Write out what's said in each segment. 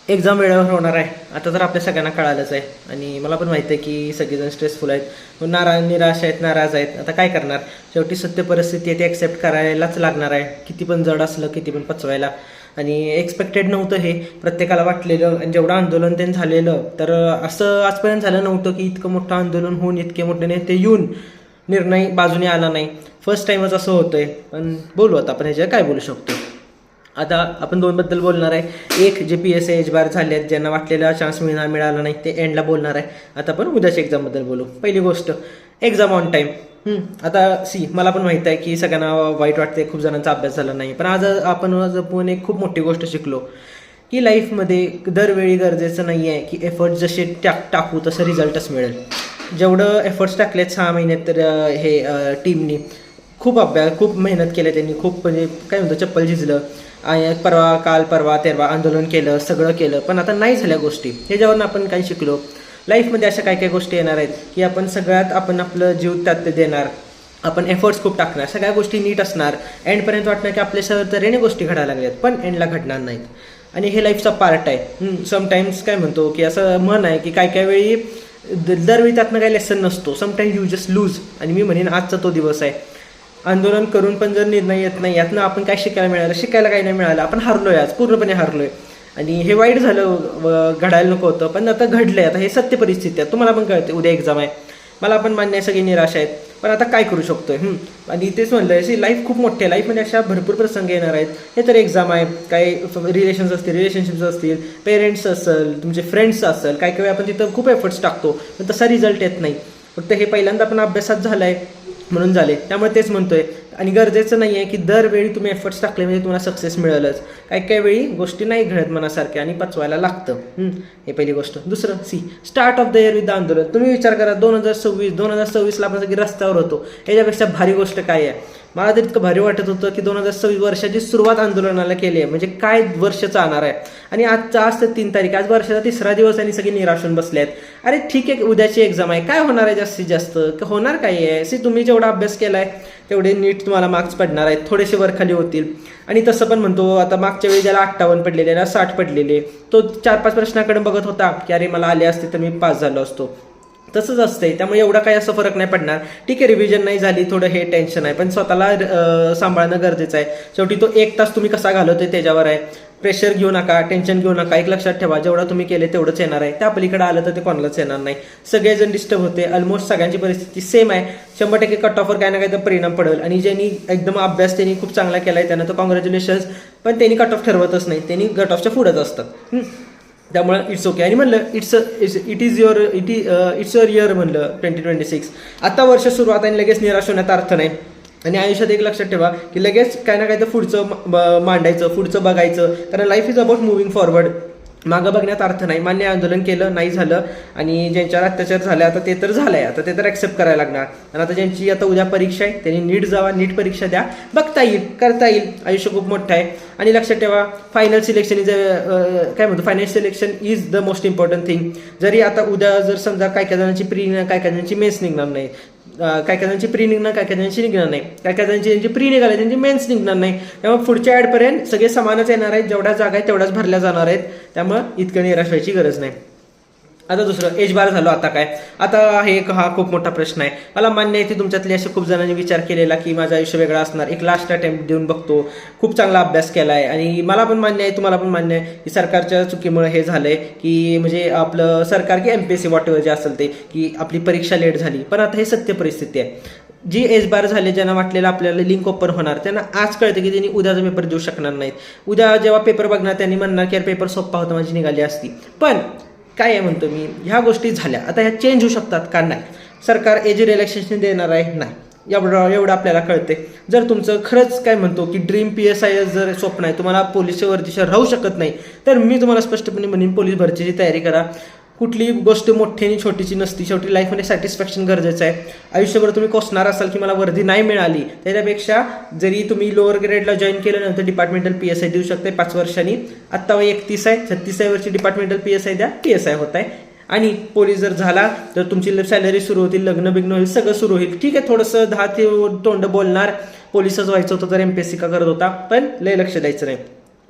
Exam वेळेवर होणार आहे आता तर आपल्या सगळ्यांना कळालंच आहे आणि मला पण माहिती आहे की सगळेजण स्ट्रेसफुल आहेत, निराश आहेत, नाराज आहेत. आता काय करणार, शेवटी सत्य परिस्थिती आहे ती ॲक्सेप्ट करायलाच लागणार आहे, किती पण जड असलं, किती पण पचवायला. आणि एक्सपेक्टेड नव्हतं हे, प्रत्येकाला वाटलेलं. आणि जेवढं आंदोलन ते झालेलं, तर असं आजपर्यंत झालं नव्हतं की इतकं मोठं आंदोलन होऊन इतके मोठे नेते येऊन निर्णय बाजूने आला नाही. फर्स्ट टाईमच असं होतंय. पण बोलू आता आपण ह्याच्यावर काय बोलू शकतो. आता आपण दोनबद्दल बोलणार आहे. एक, जे PSI एज बार झाले आहेत, ज्यांना वाटलेला चान्स मिळाला नाही, ते एंडला बोलणार आहे. आता आपण उद्याच्या एक्झामबद्दल बोलू. पहिली गोष्ट, एक्झाम ऑन टाईम. आता मला पण माहीत आहे की सगळ्यांना वाईट वाटते, खूप जणांचा अभ्यास झाला नाही. पण आज आपण एक खूप मोठी गोष्ट शिकलो की लाईफमध्ये दरवेळी गरजेचं नाही आहे की एफर्ट्स जसे टाकू तसं रिझल्टच मिळेल. जेवढं एफर्ट्स टाकलेत 6 महिन्यात, तर हे टीमनी खूप मेहनत केली. त्यांनी खूप म्हणजे काय म्हणतो चप्पल झिजलं. काल परवा तेरवा आंदोलन केलं, सगळं केलं, पण आता नाही झाल्या गोष्टी. ह्याच्यावरून आपण काय शिकलो, लाईफमध्ये अशा काय गोष्टी येणार आहेत की आपण आपलं जीव त्यात देणार, आपण एफर्ट्स खूप टाकणार, सगळ्या गोष्टी नीट असणार, एंडपर्यंत वाटणार की आपल्या तऱ्हेने गोष्टी घडायला लागल्यात, पण एंडला घडणार नाहीत. आणि हे लाईफचा पार्ट आहे. समटाईम्स काय म्हणतो की असं म्हण आहे की काय वेळी दरवेळी त्यातनं काही लेसन नसतो. Sometimes you just loose. आणि मी म्हणेन आजचा तो दिवस आहे. आंदोलन करून पण जर निर्णय येत नाही, यातनं आपण काय शिकायला काही नाही मिळालं. आपण हारलोय, आज पूर्णपणे हारलोय. आणि हे वाईट झालं, घडायला नको होतं, पण आता घडलंय. आता हे सत्य परिस्थिती आहे. तुम्हाला पण कळते, उद्या एक्झाम आहे, मला पण मान्य आहे, सगळी निराश आहेत, पण आता काय करू शकतोय. आणि तेच म्हणलं, लाईफ खूप मोठी आहे. लाईफमध्ये अशा भरपूर प्रसंग येणार आहेत. हे तर एक्झाम आहे, काही रिलेशनशिप्स असतील, पेरेंट्स असेल, तुमचे फ्रेंड्स असेल, काही वेळा आपण तिथं खूप एफर्ट्स टाकतो, पण तसा रिझल्ट येत नाही. फक्त हे पहिल्यांदा आपण अभ्यासात झालाय म्हणून झाले. त्यामुळे तेच म्हणतोय. आणि गरजेचं नाही आहे की दरवेळी तुम्ही एफर्ट्स टाकले म्हणजे तुम्हाला सक्सेस मिळेलच. काही वेळी गोष्टी नाही घडत मनासारख्या आणि पचवायला लागतं. हे पहिली गोष्ट. दुसरं, start of the year with आंदोलन. तुम्ही विचार करा, 2026ला आपण सगळी रस्त्यावर होतो. याच्यापेक्षा भारी गोष्ट काय आहे. मला तर इतकं भारी वाटत होतं की 2026 वर्षाची सुरुवात आंदोलनाला केली आहे, म्हणजे काय वर्ष चालणार आहे. आणि आज तर 3 तारीख, आज वर्षाचा 3रा दिवस आणि सगळे निराशून बसले आहेत. अरे ठीक आहे, उद्याची एक्झाम आहे, काय होणार आहे जास्तीत जास्त, होणार काय आहे. तुम्ही जेवढा अभ्यास केलाय तेवढे नीट तुम्हाला मार्क्स पडणार आहेत, थोडेसे वरखाली होतील. आणि तसं पण म्हणतो, आता मागच्या वेळी ज्याला 58 पडलेले ना 60 पडलेले, तो 4-5 प्रश्नाकडे बघत होता की अरे मला आले असते तर मी पास झालो असतो. तसंच असतंय. त्यामुळे एवढा काही असं फरक नाही पडणार. ठीक आहे, रिव्हिजन नाही झाली, थोडं हे टेन्शन आहे, पण स्वतःला सांभाळणं गरजेचं आहे. शेवटी तो 1 तास तुम्ही कसा घालवतोय त्याच्यावर आहे. प्रेशर घेऊ नका, टेन्शन घेऊ नका. एक लक्षात ठेवा, जेवढं तुम्ही केले तेवढंच येणार आहे. त्या पलीकडे आलं तर ते कोणालाच येणार नाही. सगळेजण डिस्टर्ब होते. ऑलमोस्ट सगळ्यांची परिस्थिती सेम आहे. 100% कट ऑफवर काही ना काही तर परिणाम पडेल. आणि ज्यांनी एकदम अभ्यास त्यांनी खूप चांगला केला आहे त्यांना तर कॉंग्रॅच्युलेशन्स, पण त्यांनी कट ऑफ ठरवतच नाही, त्यांनी कट ऑफच्या पुढंच असतात. त्यामुळे इट्स ओके. आणि म्हणलं इट्स युअर इयर म्हणलं 2026. आता वर्ष सुरुवात आणि लगेच निराश होण्याचा अर्थ नाही. आणि आयुष्यात एक लक्षात ठेवा की लगेच काय ना काय तर पुढचं मांडायचं, पुढचं बघायचं, कारण life is about moving forward. मागं बघण्यात अर्थ नाही. मान्य आंदोलन केलं, नाही झालं, आणि ज्यांच्यावर अत्याचार झाले आता ते तर झालंय, आता ते तर ॲक्सेप्ट करायला लागणार. आणि आता ज्यांची आता उद्या परीक्षा आहे त्यांनी नीट जावा, नीट परीक्षा द्या, बघता येईल, करता येईल. आयुष्य खूप मोठं आहे. आणि लक्षात ठेवा, final selection final selection is the most important thing. जरी आता उद्या जर समजा काय जणांची प्री, काय जणांची मेन्स निघणार नाही, काय जणांची प्री निघणार, काय जणांची निघणार नाही, काय जणांची ज्यांची प्री निघाले त्यांची मेन्स निघणार नाही. त्यामुळे पुढच्या ॲडपर्यंत सगळे समानच येणार आहेत. जेवढ्या जागा आहेत तेवढ्याच भरल्या जाणार आहेत. त्यामुळे इतकं निराश व्हायची गरज नाही. आता दुसरं, एज बार झालो, आता काय. आता हा खूप मोठा प्रश्न आहे. मला मान्य आहे की तुमच्यातले असे खूप जणांनी विचार केलेला की माझं आयुष्य वेगळं असणार, एक लास्ट अटेम्प्ट देऊन बघतो, खूप चांगला अभ्यास केला आहे. आणि मला पण मान्य आहे, तुम्हाला पण मान्य आहे की सरकारच्या चुकीमुळे हे झालंय, की म्हणजे आपलं सरकार की MPSC वॉटेवर जे असेल ते, की आपली परीक्षा लेट झाली. पण आता हे सत्य परिस्थिती आहे. जी एज बार झाले, ज्यांना वाटलेलं आपल्याला लिंक ओपन होणार, त्यांना आज कळतं की त्यांनी उद्याचा पेपर देऊ शकणार नाहीत. उद्या जेव्हा पेपर बघणार त्यांनी म्हणणार की पेपर सोपा होता, माझी निघाली असती. पण काय आहे म्हणतो मी, ह्या गोष्टी झाल्या, आता ह्या चेंज होऊ शकतात का? नाही. सरकार एज रिलॅक्सेशन देणार आहे? नाही. एवढं आपल्याला कळते. जर तुमचं खरंच काय म्हणतो की ड्रीम PSI जर स्वप्न आहे, तुम्हाला पोलीसच्या वरतीशिवाय राहू शकत नाही, तर मी तुम्हाला स्पष्टपणे म्हणेन पोलीस भरतीची तयारी करा. कुठली गोष्ट मोठी आणि छोटीची नसती. शेवटी लाईफमध्ये सॅटिस्फॅक्शन गरजेचं आहे. आयुष्यभर तुम्ही कोसणार असाल की मला वर्दी नाही मिळाली, त्याच्यापेक्षा जरी तुम्ही लोअर ग्रेडला जॉईन केलं नंतर डिपार्टमेंटल PSI देऊ शकते 5 वर्षांनी. आत्ता वय 31 आहे, 36 वर्षी डिपार्टमेंटल PSI द्या, PSI होत आहे. आणि पोलीस जर झाला तर तुमची सॅलरी सुरू होतील, लग्न बिग्न होईल, सगळं सुरू होईल. ठीक आहे, थोडंसं 10 ते तोंड बोलणार, पोलीसच व्हायचं होतं तर MPSC का करत होता, पण लय लक्ष द्यायचं नाही.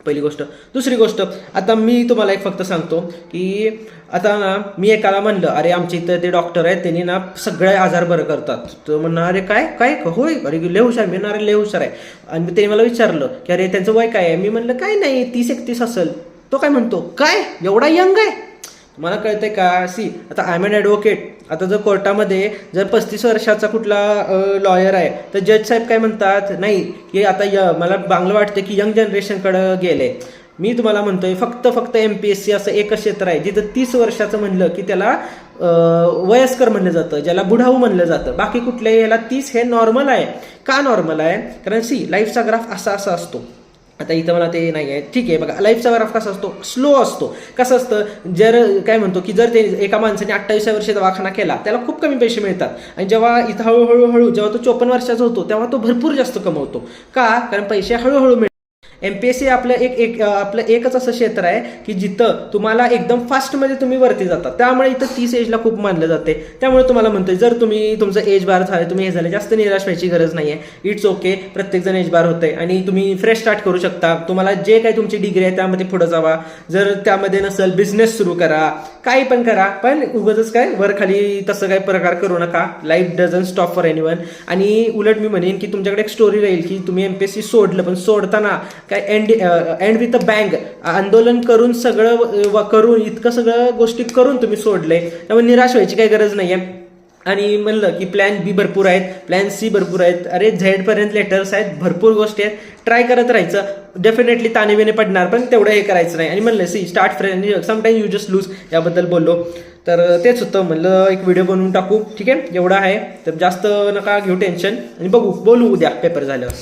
पहिली गोष्ट. दुसरी गोष्ट, आता मी तुम्हाला एक फक्त सांगतो की आता ना मी एकाला म्हणलं अरे आमच्या इथं ते डॉक्टर आहेत, त्यांनी ना सगळे आजार बरं करतात. तर म्हणणार अरे काय काय होय, अरे लय हुशार. मी अरे लय हुशार आहे. आणि त्यांनी मला विचारलं की अरे त्यांचं वय काय आहे. मी म्हणलं काय नाही 30-31 असेल. तो काय म्हणतो, काय एवढा यंग आहे. मला कळतंय का, सी आता आय एम एन ॲडव्होकेट. आता जर कोर्टामध्ये जर 35 वर्षाचा कुठला लॉयर आहे तर जज साहेब काय म्हणतात, नाही की आता मला चांगलं वाटतं की यंग जनरेशनकडं गेले. मी तुम्हाला म्हणतोय फक्त MPSC असं एकच क्षेत्र आहे जिथं 30 वर्षाचं म्हणलं की त्याला वयस्कर म्हणलं जातं, ज्याला बुढाऊ म्हणलं जातं. बाकी कुठल्याही याला 30 हे नॉर्मल आहे. का नॉर्मल आहे, कारण सी लाईफचा ग्राफ असा असतो. आता इथं मला ते नाही आहे, ठीक आहे. बघा लाईफचा ग्राफ कसा असतो, स्लो असतो. कसं असतं, जर काय म्हणतो की जर ते एका माणसाने 28 वर्षी दवाखाना केला त्याला खूप कमी पैसे मिळतात. आणि जेव्हा इथं हळूहळू जेव्हा तो 54 वर्षाचा होतो तेव्हा तो भरपूर जास्त कमवतो. का, कारण पैसे हळूहळू मिळतात. MPSC आपलं आपलं एकच असं क्षेत्र आहे की जिथं तुम्हाला एकदम फास्टमध्ये तुम्ही वरती जातात. त्यामुळे इथं 30 एजला खूप मानलं जाते. त्यामुळे तुम्हाला म्हणतोय जर तुम्ही तुमचं एज बार झालं, तुम्ही हे झालं, जास्त निराश व्हायची गरज नाही आहे. It's okay. प्रत्येकजण एज बार होतंय आणि तुम्ही फ्रेश स्टार्ट करू शकता. तुम्हाला जे काही तुमची डिग्री आहे त्यामध्ये पुढे जावा. जर त्यामध्ये नसेल बिझनेस सुरू करा, काही पण करा, पण उगाचच काय वर खाली तसं काही प्रकार करू नका. Life doesn't stop for anyone. आणि उलट मी म्हणेन की तुमच्याकडे एक स्टोरी राहील की तुम्ही MPSC सोडलं, पण सोडताना काय एंड विथ अ बँग आंदोलन करून सगळं करून इतकं सगळं गोष्टी करून तुम्ही सोडले. त्यामुळे निराश व्हायची काही गरज नाही आहे. आणि म्हणलं की प्लॅन B भरपूर आहेत, प्लॅन C भरपूर आहेत, अरे झेडपर्यंत लेटर्स आहेत, भरपूर गोष्टी आहेत. ट्राय करत राहायचं. डेफिनेटली ताणेबिणे पडणार, पण तेवढं हे करायचं नाही. आणि म्हणलं see start friend sometime you just lose, याबद्दल बोललो. तर तेच होतं, म्हणलं एक व्हिडिओ बनवून टाकू. ठीक आहे, एवढं आहे तर जास्त नका घेऊ टेन्शन. आणि बोलू उद्या पेपर झाल्यावर.